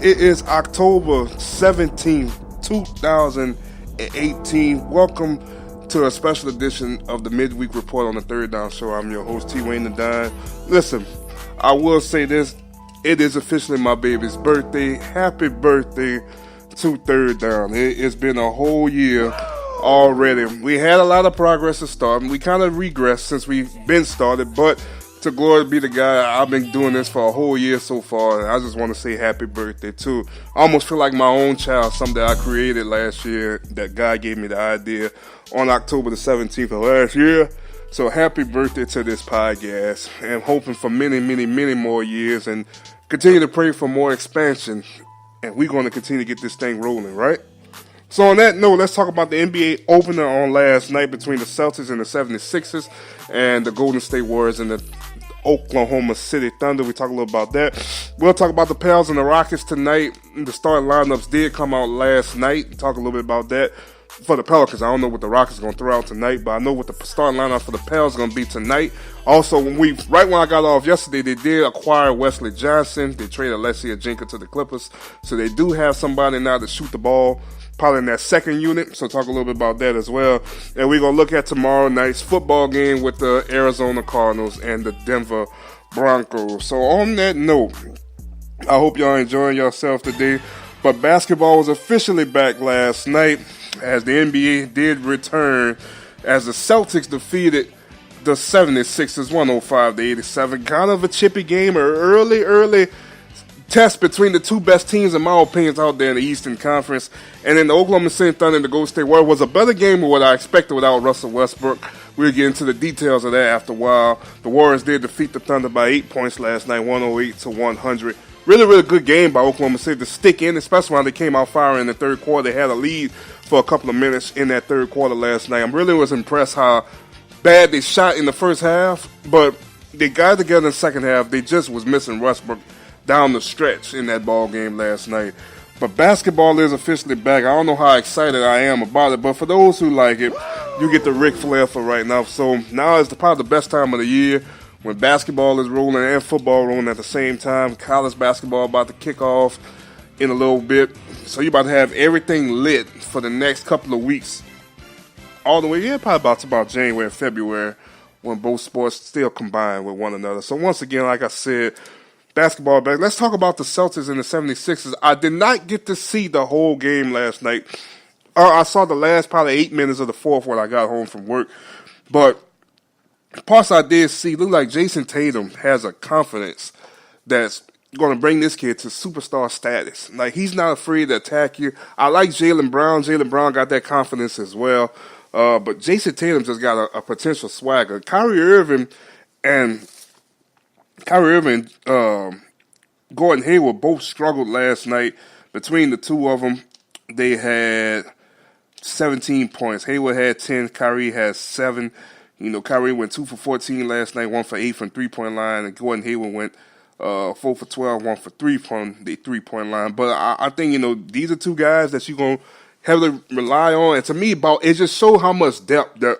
It is October 17th, 2018. Welcome to a special edition of the Midweek Report on the Third Down Show. I'm your host, T. Wayne the Dime. Listen, I will say this. It is officially my baby's birthday. Happy birthday to Third Down. It's been a whole year already. We had a lot of progress to start. We kind of regressed since we've been started, but to glory be the guy, I've been doing this for a whole year so far, and I just want to say happy birthday too. I almost feel like my own child, something that I created last year, that God gave me the idea on October the 17th of last year. So happy birthday to this podcast, and hoping for many, many, many more years, and continue to pray for more expansion, and we're going to continue to get this thing rolling, right? So on that note, let's talk about the NBA opener on last night between the Celtics and the 76ers, and the Golden State Warriors and the Oklahoma City Thunder. We talk a little about that. We'll talk about the Pels and the Rockets tonight. The starting lineups did come out last night. Talk a little bit about that. For the Pelicans, I don't know what the Rockets are going to throw out tonight, but I know what the starting lineup for the Pels is going to be tonight. Also, right when I got off yesterday, they did acquire Wesley Johnson. They traded Alexia Jinka to the Clippers, so they do have somebody now to shoot the ball, probably in that second unit, so talk a little bit about that as well. And we're going to look at tomorrow night's football game with the Arizona Cardinals and the Denver Broncos. So on that note, I hope y'all enjoying yourself today. But basketball was officially back last night as the NBA did return as the Celtics defeated the 76ers 105-87. Kind of a chippy game, or early test between the two best teams, in my opinion, out there in the Eastern Conference. And then the Oklahoma City Thunder and the Golden State Warriors was a better game than what I expected without Russell Westbrook. We'll get into the details of that after a while. The Warriors did defeat the Thunder by 8 points last night, 108-100. Really good game by Oklahoma City to stick in, especially when they came out firing in the third quarter. They had a lead for a couple of minutes in that third quarter last night. I really was impressed how bad they shot in the first half, but they got together in the second half. They just was missing Westbrook down the stretch in that ball game last night. But basketball is officially back. I don't know how excited I am about it, but for those who like it, you get the Ric Flair for right now. So now is probably the best time of the year when basketball is rolling and football rolling at the same time. College basketball about to kick off in a little bit. So you're about to have everything lit for the next couple of weeks. All the way, probably about January and February, when both sports still combine with one another. So once again, like I said, basketball back. Let's talk about the Celtics and the 76ers. I did not get to see the whole game last night. I saw the last probably 8 minutes of the fourth when I got home from work. But parts I did see, look like Jason Tatum has a confidence that's going to bring this kid to superstar status. Like, he's not afraid to attack you. I like Jaylen Brown. Jaylen Brown got that confidence as well. But Jason Tatum just got a potential swagger. Kyrie Irving, Gordon Hayward both struggled last night. Between the two of them, they had 17 points. Hayward had 10. Kyrie had 7. Kyrie went 2 for 14 last night, 1 for 8 from three-point line, and Gordon Hayward went 4 for 12, 1 for 3 from the three-point line. But I think, these are two guys that you're going to heavily rely on. And to me, it just shows how much depth that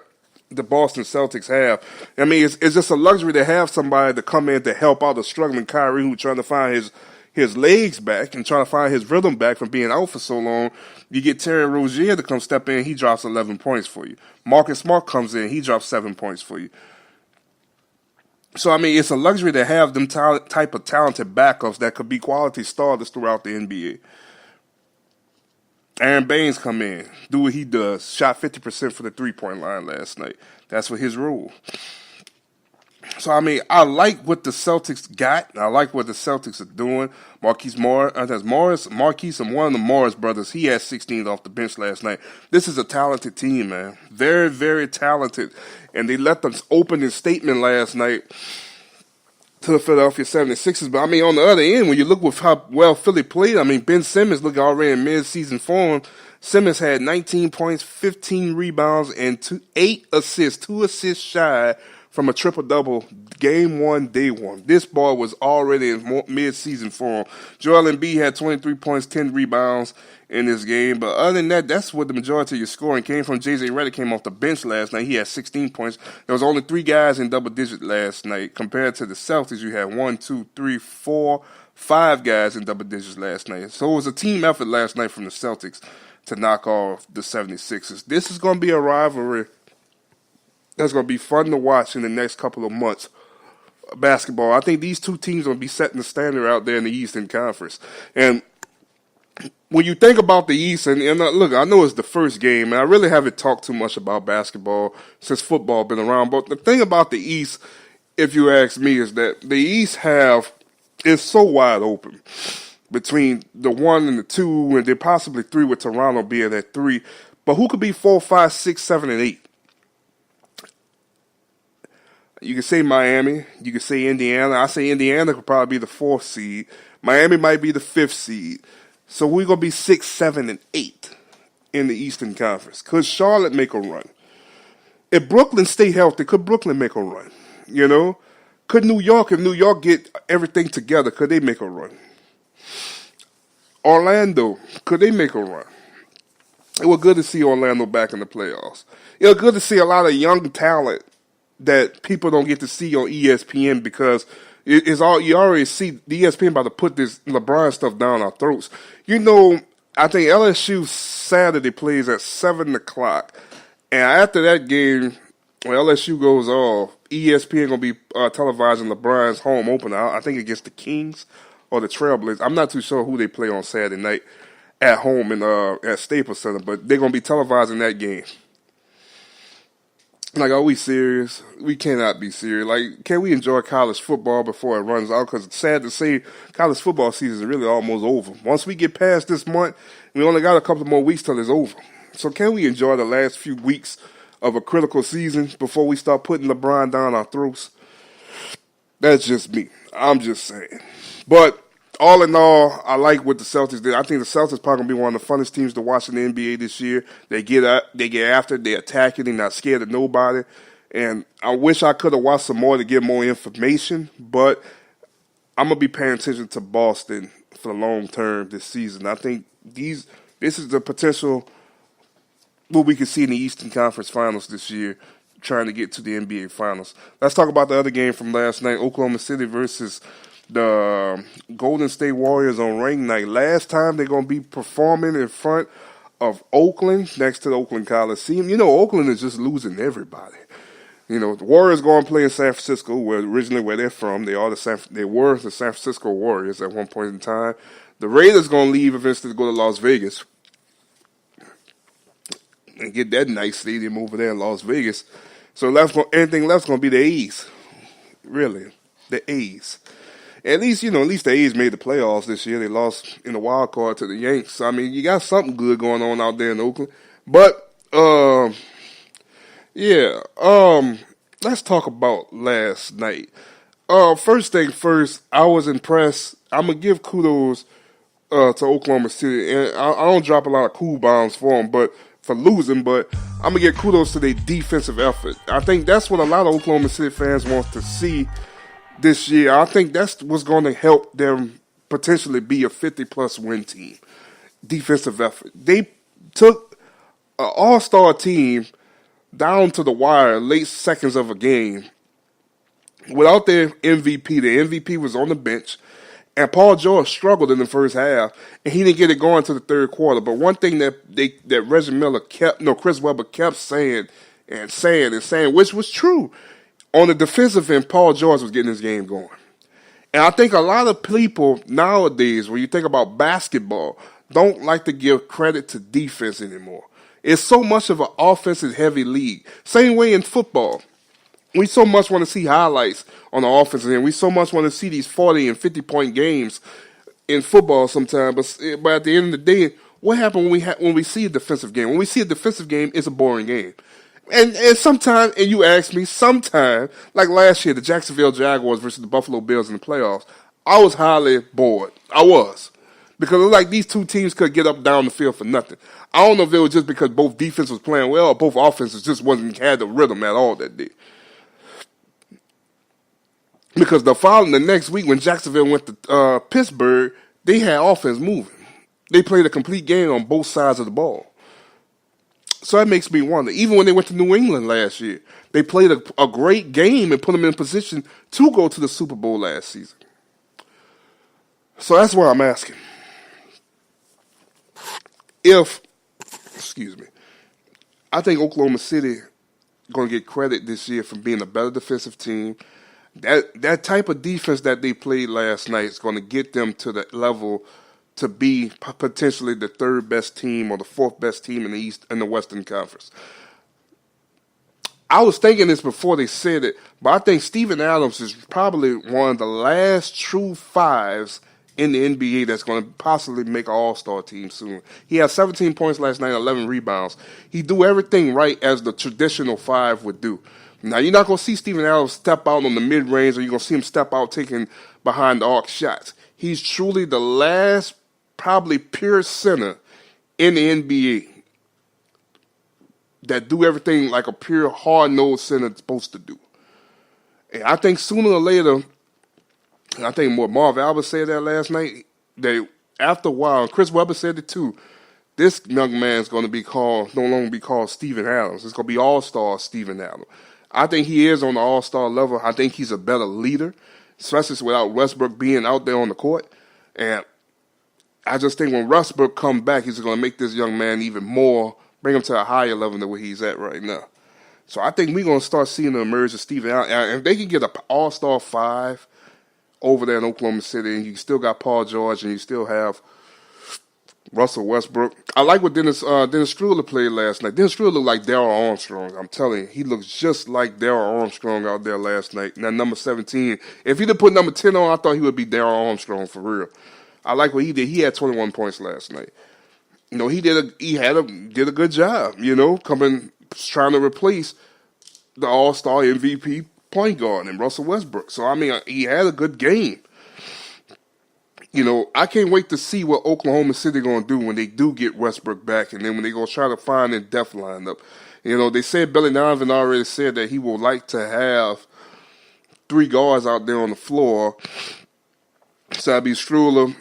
the Boston Celtics have. I mean, it's just a luxury to have somebody to come in to help out a struggling Kyrie who's trying to find his legs back and trying to find his rhythm back from being out for so long. You get Terry Rozier to come step in, he drops 11 points for you. Marcus Smart comes in, he drops 7 points for you. So, I mean, it's a luxury to have them type of talented backups that could be quality starters throughout the NBA. Aaron Baines come in, do what he does, shot 50% for the three-point line last night. That's for his role. So, I mean, I like what the Celtics got. I like what the Celtics are doing. Marquise and one of the Morris brothers, he had 16 off the bench last night. This is a talented team, man. Very, very talented. And they let them open his statement last night to the Philadelphia 76ers. But, I mean, on the other end, when you look with how well Philly played, I mean, Ben Simmons look already in mid-season form. Simmons had 19 points, 15 rebounds, and 8 assists, 2 assists shy from a triple-double game one, day one. This boy was already in mid-season form. Joel Embiid had 23 points, 10 rebounds in this game. But other than that, that's what the majority of your scoring came from. J.J. Redick came off the bench last night. He had 16 points. There was only 3 guys in double digits last night. Compared to the Celtics, you had 1, 2, 3, 4, 5 guys in double digits last night. So it was a team effort last night from the Celtics to knock off the 76ers. This is going to be a rivalry that's going to be fun to watch in the next couple of months. Basketball. I think these two teams will be setting the standard out there in the Eastern Conference. And when you think about the East, and look, I know it's the first game, and I really haven't talked too much about basketball since football been around. But the thing about the East, if you ask me, is that the East is so wide open between the 1 and the 2, and then possibly 3 with Toronto being at 3. But who could be 4, 5, 6, 7, and 8? You can say Miami. You can say Indiana. I say Indiana could probably be the 4th seed. Miami might be the 5th seed. So we're going to be 6, 7, and 8 in the Eastern Conference. Could Charlotte make a run? If Brooklyn stay healthy, could Brooklyn make a run? You know? Could New York, if New York get everything together, could they make a run? Orlando, could they make a run? It was good to see Orlando back in the playoffs. It was good to see a lot of young talent that people don't get to see on ESPN because it's all you already see. The ESPN about to put this LeBron stuff down our throats. You know, I think LSU Saturday plays at 7 o'clock, and after that game, when LSU goes off, ESPN gonna be televising LeBron's home opener. I think against the Kings or the Trailblazers. I'm not too sure who they play on Saturday night at home in at Staples Center, but they're gonna be televising that game. Like, are we serious? We cannot be serious. Like, can we enjoy college football before it runs out? Because it's sad to say college football season is really almost over. Once we get past this month, we only got a couple more weeks till it's over. So can we enjoy the last few weeks of a critical season before we start putting LeBron down our throats? That's just me. I'm just saying. But all in all, I like what the Celtics did. I think the Celtics probably going to be one of the funnest teams to watch in the NBA this year. They get after it, they attack it, they're not scared of nobody. And I wish I could have watched some more to get more information, but I'm going to be paying attention to Boston for the long term this season. I think this is the potential what we can see in the Eastern Conference Finals this year, trying to get to the NBA Finals. Let's talk about the other game from last night, Oklahoma City versus the Golden State Warriors on ring night. Last time they're going to be performing in front of Oakland, next to the Oakland Coliseum. You know, Oakland is just losing everybody. You know, the Warriors go and play in San Francisco, where they're from. They were the San Francisco Warriors at one point in time. The Raiders going to leave eventually to go to Las Vegas and get that nice stadium over there in Las Vegas. So anything left's going to be the A's. Really, the A's. At least the A's made the playoffs this year. They lost in the wild card to the Yanks. I mean, you got something good going on out there in Oakland. But, let's talk about last night. First thing first, I was impressed. I'm going to give kudos to Oklahoma City. And I don't drop a lot of cool bombs for losing, but I'm going to give kudos to their defensive effort. I think that's what a lot of Oklahoma City fans want to see this year. I think that's what's going to help them potentially be a 50-plus win team. Defensive effort. They took an all-star team down to the wire, late seconds of a game, without their MVP. The MVP was on the bench, and Paul George struggled in the first half, and he didn't get it going to the third quarter. But one thing that Chris Webber kept saying, which was true, on the defensive end, Paul George was getting his game going. And I think a lot of people nowadays, when you think about basketball, don't like to give credit to defense anymore. It's so much of an offensive-heavy league. Same way in football. We so much want to see highlights on the offensive end. We so much want to see these 40 and 50-point games in football sometimes. But at the end of the day, what happens when we see a defensive game? When we see a defensive game, it's a boring game. And sometimes, and you ask me, like last year, the Jacksonville Jaguars versus the Buffalo Bills in the playoffs, I was highly bored. I was. Because it looked like these two teams could get up and down the field for nothing. I don't know if it was just because both defense was playing well or both offenses just had the rhythm at all that day. Because the next week when Jacksonville went to Pittsburgh, they had offense moving. They played a complete game on both sides of the ball. So that makes me wonder. Even when they went to New England last year, they played a great game and put them in position to go to the Super Bowl last season. So that's what I'm asking. Excuse me, I think Oklahoma City going to get credit this year for being a better defensive team. That type of defense that they played last night is going to get them to the level to be potentially the third best team or the fourth best team in the Western Conference. I was thinking this before they said it, but I think Steven Adams is probably one of the last true fives in the NBA that's going to possibly make an all-star team soon. He had 17 points last night, 11 rebounds. He do everything right as the traditional five would do. Now, you're not going to see Steven Adams step out on the mid-range, or you're going to see him step out taking behind the arc shots. He's truly the last probably pure center in the NBA that do everything like a pure hard-nosed center is supposed to do. And I think sooner or later, I think what Marv Albert said that last night, that after a while, and Chris Webber said it too, this young man's going to be no longer be called Steven Adams. It's going to be All-Star Steven Adams. I think he is on the All-Star level. I think he's a better leader, especially without Westbrook being out there on the court. And I just think when Westbrook comes back, he's going to make this young man even more, bring him to a higher level than where he's at right now. So I think we're going to start seeing the emerge of Steven Adams. And if they can get an All-Star 5 over there in Oklahoma City, and you still got Paul George, and you still have Russell Westbrook. I like what Dennis Schroeder played last night. Dennis Schroeder looked like Darryl Armstrong. I'm telling you, he looks just like Darryl Armstrong out there last night. Now, number 17. If he'd have put number 10 on, I thought he would be Darryl Armstrong for real. I like what he did. He had 21 points last night. You know, he did a good job. You know, trying to replace the All-Star MVP point guard and Russell Westbrook. So I mean, he had a good game. You know, I can't wait to see what Oklahoma City going to do when they do get Westbrook back, and then when they go try to find their depth lineup. You know, they said Billy Donovan already said that he would like to have 3 guards out there on the floor. So that'd be Schroeder,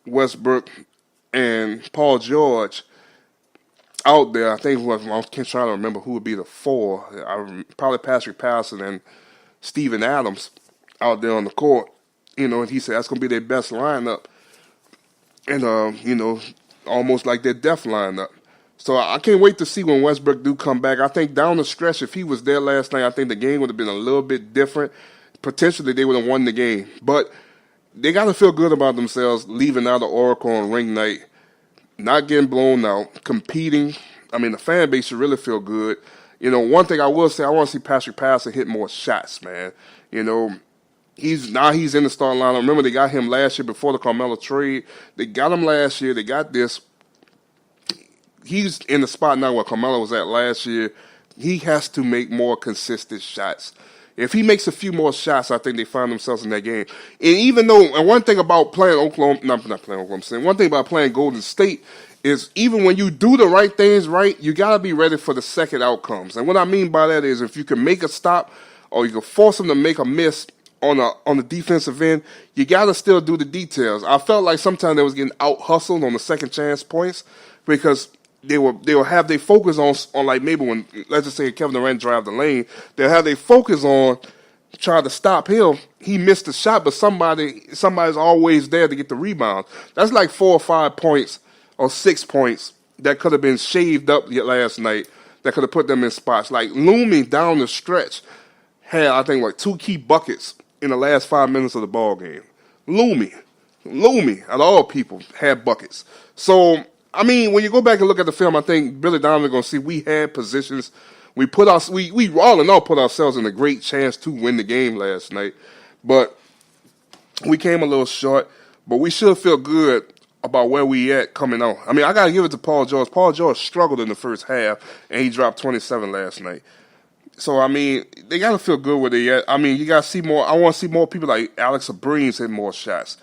Westbrook, and Paul George out there. I think I'm trying to remember who would be the 4. Probably Patrick Patterson and Steven Adams out there on the court. You know, and he said that's going to be their best lineup. And, you know, almost like their depth lineup. So I can't wait to see when Westbrook do come back. I think down the stretch, if he was there last night, I think the game would have been a little bit different. Potentially, they would have won the game. But they got to feel good about themselves leaving out of Oracle on ring night, not getting blown out, competing. I mean, the fan base should really feel good. You know, one thing I will say, I want to see Patrick Patterson hit more shots, man. You know, he's in the starting lineup. Remember, they got him last year before the Carmelo trade. They got him last year. They got this. He's in the spot now where Carmelo was at last year. He has to make more consistent shots. If he makes a few more shots, I think they find themselves in that game. And even though, and one thing about playing not playing Oklahoma City, one thing about playing Golden State is even when you do the right things right, you got to be ready for the second outcomes. And what I mean by that is if you can make a stop or you can force them to make a miss on the defensive end, you got to still do the details. I felt like sometimes they was getting out-hustled on the second chance points because they will have their focus on like maybe when, let's just say Kevin Durant drive the lane, they'll have their focus on trying to stop him. He missed the shot, but somebody's always there to get the rebound. That's like 4 or 5 points or 6 points that could have been shaved up last night that could have put them in spots. Like Looney down the stretch had, I think, like 2 key buckets in the last 5 minutes of the ball game. Looney, out of all people, had buckets. So, I mean, when you go back and look at the film, I think Billy Donovan going to see we had positions. We all in all put ourselves in a great chance to win the game last night. But we came a little short. But we should feel good about where we at coming out. I mean, I got to give it to Paul George. Paul George struggled in the first half, and he dropped 27 last night. So, I mean, they got to feel good where they at. I mean, you got to see more. I want to see more people like Alex Abrines hit more shots.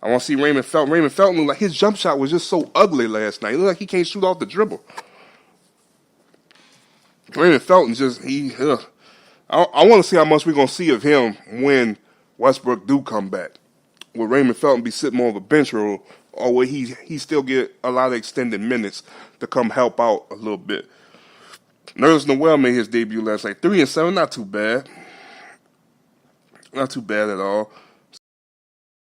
I want to see Raymond Felton. Raymond Felton looked like his jump shot was just so ugly last night. It looked like he can't shoot off the dribble. Raymond Felton I want to see how much we're going to see of him when Westbrook do come back? Will Raymond Felton be sitting more of a bench role, or will he still get a lot of extended minutes to come help out a little bit? Nerlens Noel made his debut last night. 3 and 7, not too bad. Not too bad at all.